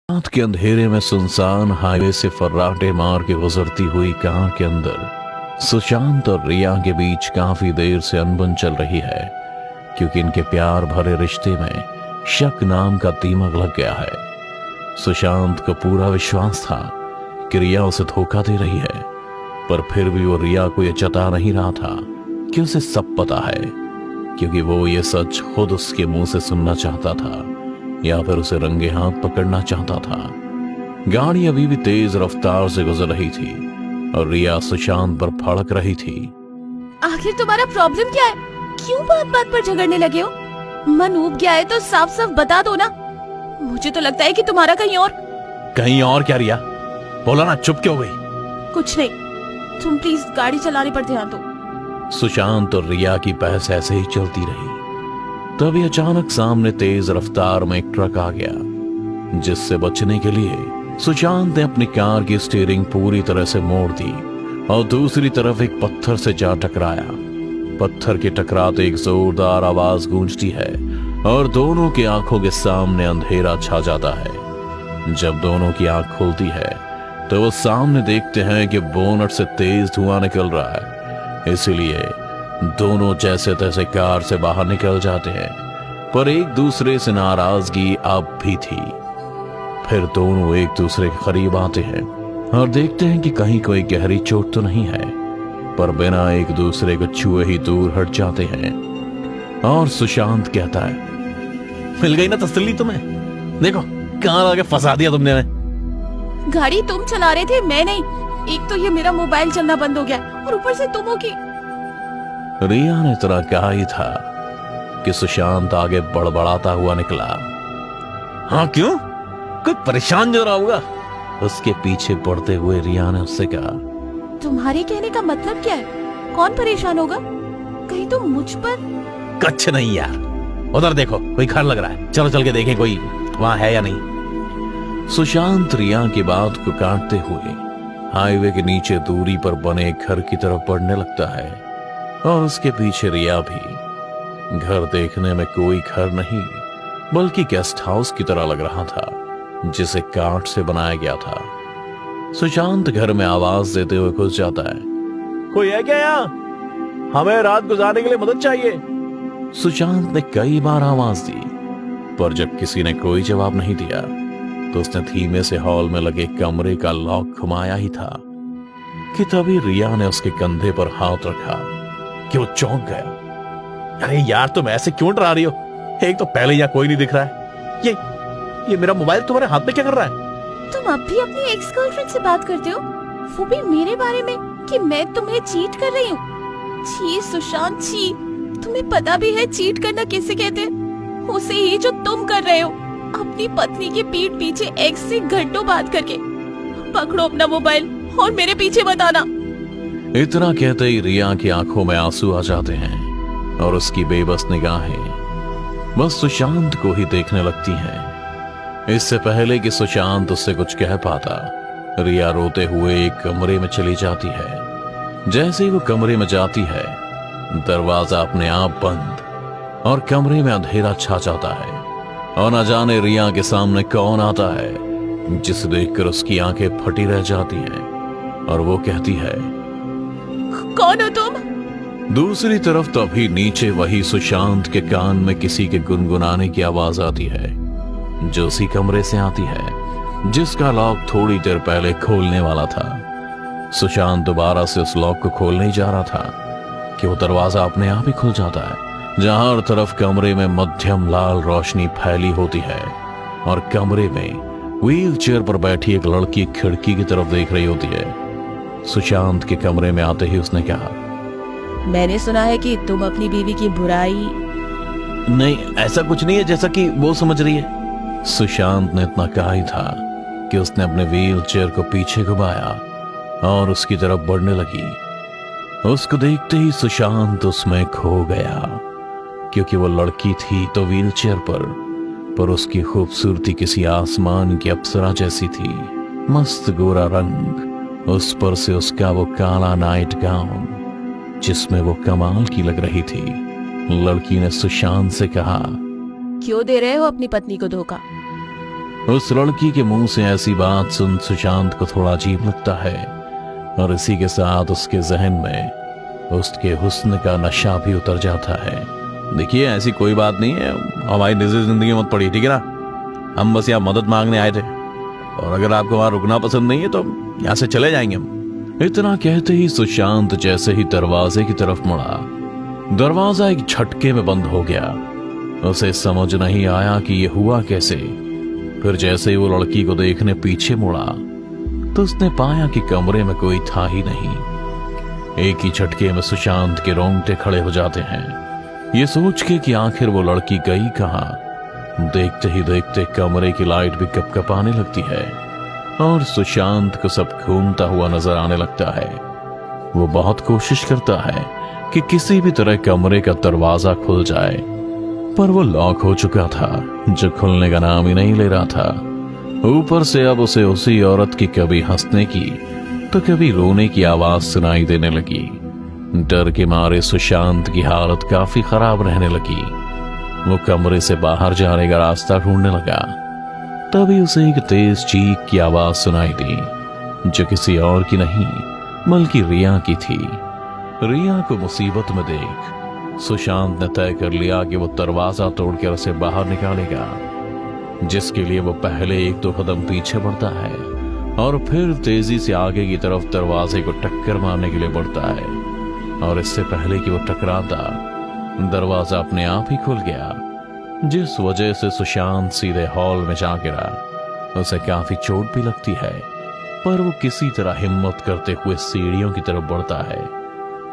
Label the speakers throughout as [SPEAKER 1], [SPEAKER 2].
[SPEAKER 1] रात के अंधेरे में सुनसान हाईवे से फर्राटे मार के गुजरती हुई कार के अंदर सुशांत और रिया के बीच काफी देर से अनबन चल रही है, क्योंकि इनके प्यार भरे रिश्ते में शक नाम का दीमक लग गया है। सुशांत को पूरा विश्वास था कि रिया उसे धोखा दे रही है, पर फिर भी वो रिया को यह जता नहीं रहा था कि उसे सब पता है, क्योंकि वो ये सच खुद उसके मुंह से सुनना चाहता था या फिर उसे रंगे हाथ पकड़ना चाहता था। गाड़ी अभी भी तेज रफ्तार से गुजर रही थी और रिया सुशांत पर भड़क रही थी।
[SPEAKER 2] आखिर तुम्हारा प्रॉब्लम क्या है? क्यों बात बात पर झगड़ने लगे हो? मन ऊब गया है तो साफ साफ बता दो ना। मुझे तो लगता है कि तुम्हारा कहीं और
[SPEAKER 1] क्या रिया? बोला ना, चुप क्यों गई?
[SPEAKER 2] कुछ नहीं, तुम प्लीज गाड़ी चलाने पर ध्यान दो।
[SPEAKER 1] सुशांत और रिया की बहस ऐसे ही चलती रही। तभी अचानक सामने तेज रफ्तार में एक ट्रक आ गया, जिससे बचने के लिए सुशांत ने अपनी कार की स्टीयरिंग पूरी तरह से मोड़ दी और दूसरी तरफ एक पत्थर से जा टकराया। पत्थर के टकराते एक जोरदार आवाज गूंजती है और दोनों की आंखों के सामने अंधेरा छा जाता है। जब दोनों की आंख खुलती है तो वो सामने देखते हैं कि बोनट से तेज धुआं निकल रहा है। इसीलिए दोनों जैसे तैसे कार से बाहर निकल जाते हैं, पर एक दूसरे से नाराजगी अब भी थी। फिर दोनों एक दूसरे के करीब आते हैं और देखते हैं कि कहीं कोई गहरी चोट तो नहीं है, पर बिना एक दूसरे को छुए ही दूर हट जाते हैं। और सुशांत कहता है, मिल गई ना तसल्ली तुम्हें? देखो कहां आके फंसा दिया तुमने हमें।
[SPEAKER 2] गाड़ी तुम चला रहे थे, मैं नहीं। एक तो ये मेरा मोबाइल चलना बंद हो गया और ऊपर से तुम हो की।
[SPEAKER 1] रिया ने इतना कहा ही था कि सुशांत आगे बड़बड़ाता हुआ निकला। हाँ क्यों? कोई परेशान जो रहा होगा? उसके पीछे पड़ते हुए रिया ने उससे कहा,
[SPEAKER 2] तुम्हारे कहने का मतलब क्या है? कौन परेशान होगा? कहीं तुम मुझ पर?
[SPEAKER 1] कच्छ नहीं यार, उधर देखो कोई घर लग रहा है, चलो चल के देखें कोई वहां है या नहीं। सुशांत रिया की बात को काटते हुए हाईवे के नीचे दूरी पर बने घर की तरफ बढ़ने लगता है और उसके पीछे रिया भी। घर देखने में कोई घर नहीं बल्कि गेस्ट हाउस की तरह लग रहा था, जिसे काठ से बनाया गया था। सुशांत घर में आवाज देते हुए घुस जाता है, कोई है क्या यहाँ? हमें रात गुजारने के लिए मदद चाहिए। सुशांत ने कई बार आवाज दी, पर जब किसी ने कोई जवाब नहीं दिया तो उसने धीमे से हॉल में लगे कमरे का लॉक घुमाया ही था कि तभी रिया ने उसके कंधे पर हाथ रखा कि वो चौंक गया। अरे यार तुम ऐसे क्यों डरा रही हो? एक तो पहले यहाँ कोई नहीं दिख रहा है, ये मेरा मोबाइल तुम्हारे हाथ में क्या कर रहा है?
[SPEAKER 2] तुम अब भी अपनी एक्स गर्लफ्रेंड से बात करते हो, वो भी मेरे बारे में कि मैं तुम्हें चीट कर रही हूँ। छी सुशांत छी, तुम्हें पता भी है चीट करना किसे कहते हैं? उसे ही जो तुम कर रहे हो, अपनी पत्नी की पीठ पीछे एक्स से घंटों बात करके। पकड़ो अपना मोबाइल और मेरे पीछे मत आना।
[SPEAKER 1] इतना कहते ही रिया की आंखों में आंसू आ जाते हैं और उसकी बेबस निगाहें बस सुशांत को ही देखने लगती हैं। इससे पहले कि सुशांत उससे कुछ कह पाता, रिया रोते हुए एक कमरे में चली जाती है। जैसे ही वो कमरे में जाती है, दरवाजा अपने आप बंद और कमरे में अंधेरा छा जाता है और न जाने रिया के सामने कौन आता है, जिसे देखकर उसकी आंखें फटी रह जाती हैं और वो कहती है,
[SPEAKER 2] कौन हो तुम?
[SPEAKER 1] दूसरी तरफ तभी नीचे वही सुशांत के कान में किसी के गुनगुनाने की आवाज आती है, जो उसी कमरे से आती है जिसका लॉक थोड़ी देर पहले खोलने वाला था। सुशांत दोबारा से उस लॉक को खोलने ही जा रहा था कि वो दरवाजा अपने आप ही खुल जाता है, जहां हर तरफ कमरे में मध्यम लाल रोशनी फैली होती है और कमरे में व्हील चेयर पर बैठी एक लड़की खिड़की की तरफ देख रही होती है। सुशांत के कमरे में आते ही उसने कहा,
[SPEAKER 2] मैंने सुना है कि तुम अपनी बीवी की बुराई।
[SPEAKER 1] नहीं ऐसा कुछ नहीं है जैसा कि वो समझ रही है। सुशांत ने इतना कहा ही था कि उसने अपने व्हील चेयर को पीछे घुमाया और उसकी तरफ बढ़ने लगी। उसको देखते ही सुशांत उसमें खो गया, क्योंकि वो लड़की थी तो व्हील चेयर पर उसकी खूबसूरती किसी आसमान की अप्सरा जैसी थी। मस्त गोरा रंग, उस पर से उसका वो काला नाइट गाउन जिसमें वो कमाल की लग रही थी। लड़की ने सुशांत से कहा,
[SPEAKER 2] क्यों दे रहे हो अपनी पत्नी को धोखा?
[SPEAKER 1] उस लड़की के मुंह से ऐसी बात सुन सुशांत को थोड़ा अजीब लगता है और इसी के साथ उसके जहन में उसके हुस्न का नशा भी उतर जाता है। देखिए ऐसी कोई बात नहीं है, हमारी निजी जिंदगी मत पड़ी, ठीक है ना। हम बस यहाँ मदद मांगने आए थे और अगर आपको वहां रुकना पसंद नहीं है तो यहाँ से चले जाएंगे हम। इतना कहते ही सुशांत जैसे ही दरवाजे की तरफ मुड़ा, दरवाजा एक झटके में बंद हो गया। उसे समझ नहीं आया कि यह हुआ कैसे। फिर जैसे ही वो लड़की को देखने पीछे मुड़ा तो उसने पाया कि कमरे में कोई था ही नहीं। एक ही झटके में सुशांत के रोंगटे खड़े हो जाते हैं, ये सोच के कि आखिर वो लड़की गई कहां। देखते ही देखते कमरे की लाइट भी कपकपाने लगती है और सुशांत को सब घूमता हुआ नजर आने लगता है। वो बहुत कोशिश करता है कि किसी भी तरह कमरे का दरवाजा खुल जाए, पर वो लॉक हो चुका था जो खुलने का नाम ही नहीं ले रहा था। ऊपर से अब उसे उसी औरत की कभी हंसने की तो कभी रोने की आवाज सुनाई देने लगी। डर के मारे सुशांत की हालत काफी खराब रहने लगी। वो कमरे से बाहर जाने का रास्ता ढूंढने लगा, तभी उसे एक तेज चीख की आवाज सुनाई दी जो किसी और की नहीं बल्कि रिया की थी। रिया को मुसीबत में देख सुशांत ने तय कर लिया कि वो दरवाजा तोड़कर उसे बाहर निकालेगा, जिसके लिए वो पहले एक दो कदम पीछे बढ़ता है और फिर तेजी से आगे की तरफ दरवाजे को टक्कर मारने के लिए बढ़ता है। और इससे पहले कि वो टकराता, दरवाजा अपने आप ही खुल गया, जिस वजह से सुशांत सीधे हॉल में जा गिरा। उसे काफी चोट भी लगती है, पर वो किसी तरह हिम्मत करते हुए सीढ़ियों की तरफ बढ़ता है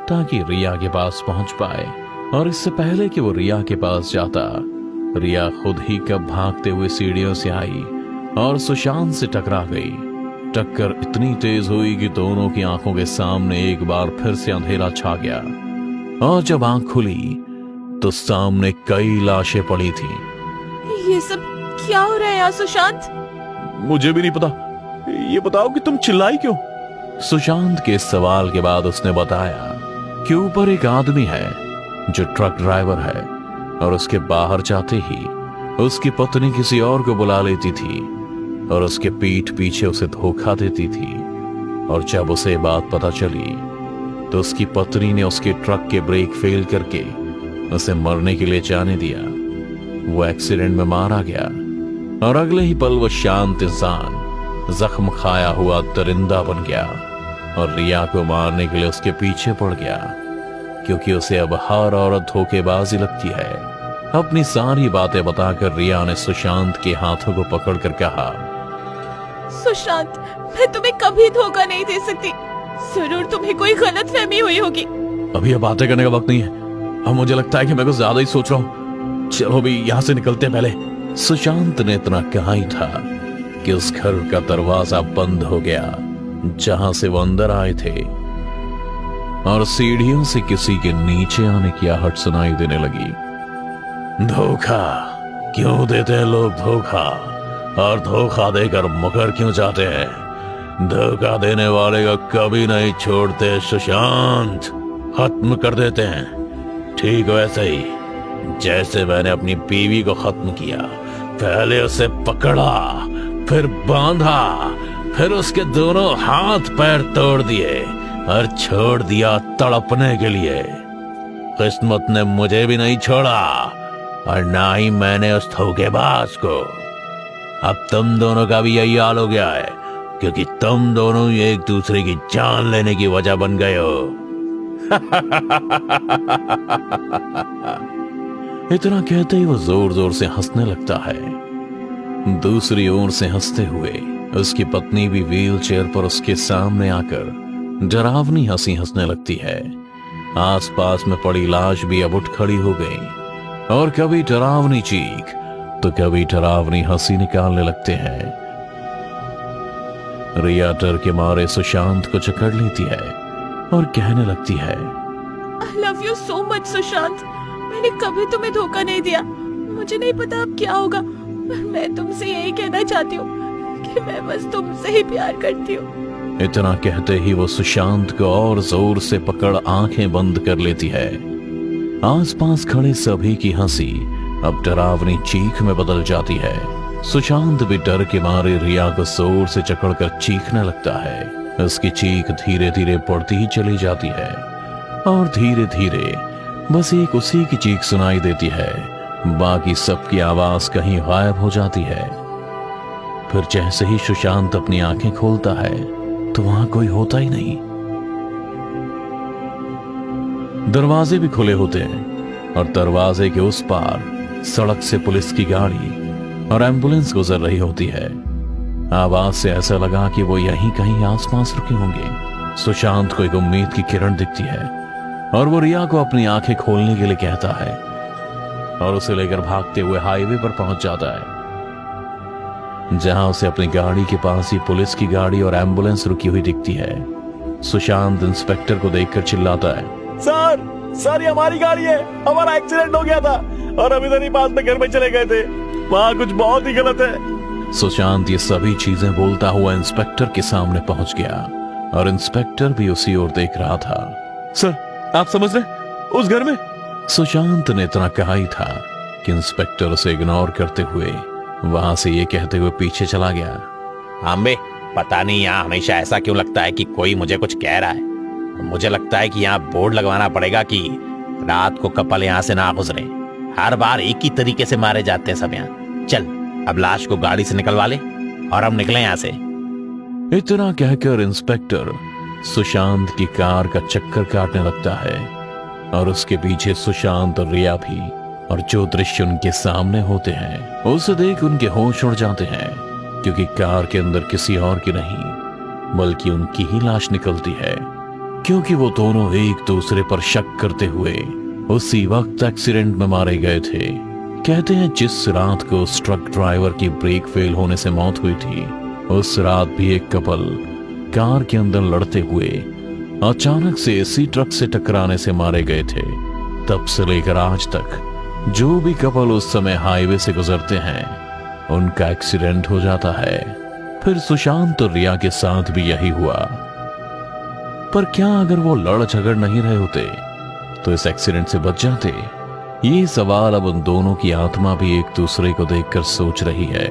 [SPEAKER 1] ताकि रिया के पास पहुंच पाए। और इससे पहले कि वो रिया के पास जाता, रिया खुद ही कब भागते हुए सीढ़ियों से आई और सुशांत से टकरा गई। टक्कर इतनी तेज हुई कि दोनों की आंखों के सामने एक बार फिर से अंधेरा छा गया और जब आंख खुली तो सामने कई लाशें पड़ी थी।
[SPEAKER 2] ये सब क्या हो रहा है यार सुशांत?
[SPEAKER 1] मुझे भी नहीं पता, ये बताओ कि तुम चिल्लाई क्यों? सुशांत के सवाल के बाद उसने बताया कि ऊपर एक आदमी है जो ट्रक ड्राइवर है और उसके बाहर जाते ही उसकी पत्नी किसी और को बुला लेती थी और उसके पीठ पीछे उसे धोखा देती थी। और जब उसे बात पता चली तो उसकी पत्नी ने उसके ट्रक के ब्रेक फेल करके उसे मरने के लिए जाने दिया। वो एक्सीडेंट में मारा गया और अगले ही पल वो शांत इंसान जख्म खाया हुआ दरिंदा बन गया और रिया को मारने के लिए उसके पीछे पड़ गया, क्योंकि उसे अब हर औरत धोखेबाजी लगती है। अपनी सारी बातें बताकर रिया ने सुशांत के हाथों को पकड़कर कहा,
[SPEAKER 2] सुशांत, मैं तुम्हें कभी धोखा नहीं दे सकती। जरूर तुम्हें कोई गलतफहमी हुई होगी।
[SPEAKER 1] अभी अब बातें करने का वक्त नहीं है, अब मुझे लगता है कि मैं कुछ ज्यादा ही सोच रहा हूँ। चलो भी यहाँ से निकलते हैं पहले। सुशांत ने इतना कहा ही था कि उस घर का दरवाजा बंद हो गया जहां से वो अंदर आए थे और सीढ़ियों से किसी के नीचे आने की आहट सुनाई देने लगी। धोखा क्यों देते हैं लोग धोखा, और धोखा देकर मुकर क्यों जाते हैं? धोखा देने वाले को कभी नहीं छोड़ते सुशांत, खत्म कर देते हैं। ठीक वैसे ही जैसे मैंने अपनी बीवी को खत्म किया। पहले उसे पकड़ा, फिर बांधा, फिर उसके दोनों हाथ पैर तोड़ दिए और छोड़ दिया तड़पने के लिए। किस्मत ने मुझे भी नहीं छोड़ा और ना ही मैंने उस धोखेबाज को। अब तुम दोनों का भी यही हाल हो गया है, क्योंकि तुम दोनों एक दूसरे की जान लेने की वजह बन गए हो। इतना कहते ही वो जोर जोर से हंसने लगता है। दूसरी ओर से हंसते हुए उसकी पत्नी भी व्हील चेयर पर उसके सामने आकर डरावनी हंसी हंसने लगती है। आसपास में पड़ी लाश भी अब उठ खड़ी हो गई और कभी डरावनी चीख तो कभी डरावनी हंसी निकालने लगते हैं। रिया डर के मारे सुशांत को जकड़ लेती है और कहने लगती है,
[SPEAKER 2] I love you so much Sushant. मैंने कभी तुम्हें धोखा नहीं दिया। मुझे नहीं पता अब क्या होगा, पर मैं तुमसे यही कहना चाहती हूँ कि मैं बस तुमसे ही प्यार करती हूँ।
[SPEAKER 1] इतना कहते ही वो सुशांत को और जोर से पकड़ आंखें बंद कर लेती है। आसपास खड़े सभी की हंसी अब डरावनी चीख में बदल जाती है सुशांत भी डर के मारे रिया को जोर से जकड़कर चीखने लगता है। उसकी चीख धीरे धीरे बढ़ती ही चली जाती है और धीरे धीरे बस एक उसी की चीख सुनाई देती है। बाकी सबकी आवाज कहीं गायब हो जाती है। फिर जैसे ही सुशांत अपनी आंखें खोलता है तो वहां कोई होता ही नहीं। दरवाजे भी खुले होते हैं और दरवाजे के उस पार सड़क से पुलिस की गाड़ी और एम्बुलेंस गुजर रही होती है। आवाज से ऐसा लगा कि वो यहीं कहीं आसपास रुके होंगे। सुशांत को एक उम्मीद की किरण दिखती है और वो रिया को अपनी आंखें खोलने के लिए कहता है और उसे लेकर भागते हुए हाईवे पर पहुंच जाता है, जहां उसे अपनी गाड़ी के पास ही पुलिस की गाड़ी और एम्बुलेंस रुकी हुई दिखती है। सुशांत इंस्पेक्टर को देखकर चिल्लाता है,
[SPEAKER 3] सर ये हमारी गाड़ी है, हमारा एक्सीडेंट हो गया था और हम इधर ही पास में घर में चले गए थे। वहां कुछ बहुत ही गलत है।
[SPEAKER 1] सुशांत ये सभी चीजें बोलता हुआ इंस्पेक्टर के सामने पहुंच गया और इंस्पेक्टर भी उसी ओर देख रहा था।
[SPEAKER 3] सर आप समझ रहे, उस घर में।
[SPEAKER 1] सुशांत ने इतना कहा ही था कि इंस्पेक्टर उसे इग्नोर करते हुए वहां से ये कहते हुए पीछे चला गया,
[SPEAKER 4] अम्बे पता नहीं यहाँ हमेशा ऐसा क्यों लगता है कि कोई मुझे कुछ कह रहा है। मुझे लगता है कि यहाँ बोर्ड लगवाना पड़ेगा कि रात को कपल यहाँ से ना गुजरे। हर बार एक ही तरीके से मारे जाते हैं सब यहाँ। चल अब लाश को गाड़ी से निकलवा ले और हम निकले यहाँ से।
[SPEAKER 1] इतना कहकर इंस्पेक्टर सुशांत की कार का चक्कर काटने लगता है और उसके पीछे सुशांत और रिया भी। और जो दृश्य उनके सामने होते हैं उसे देख उनके होश उड़ जाते हैं, क्योंकि कार के अंदर किसी और की नहीं बल्कि उनकी ही लाश निकलती है। क्योंकि वो दोनों एक दूसरे पर शक करते हुए उसी वक्त एक्सीडेंट में मारे गए थे। कहते हैं जिस रात को उस ट्रक ड्राइवर की ब्रेक फेल होने से मौत हुई थी, उस रात भी एक कपल कार के अंदर लड़ते हुए अचानक से इसी ट्रक से टकराने से मारे गए थे। तब से लेकर आज तक जो भी कपल उस समय हाईवे से गुजरते हैं उनका एक्सीडेंट हो जाता है। फिर सुशांत और रिया के साथ भी यही हुआ। पर क्या अगर वो लड़ झगड़ नहीं रहे होते तो इस एक्सीडेंट से बच जाते? ये सवाल अब उन दोनों की आत्मा भी एक दूसरे को देखकर सोच रही है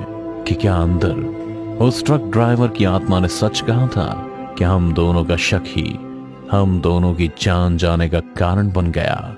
[SPEAKER 1] कि क्या अंदर उस ट्रक ड्राइवर की आत्मा ने सच कहा था कि हम दोनों का शक ही हम दोनों की जान जाने का कारण बन गया।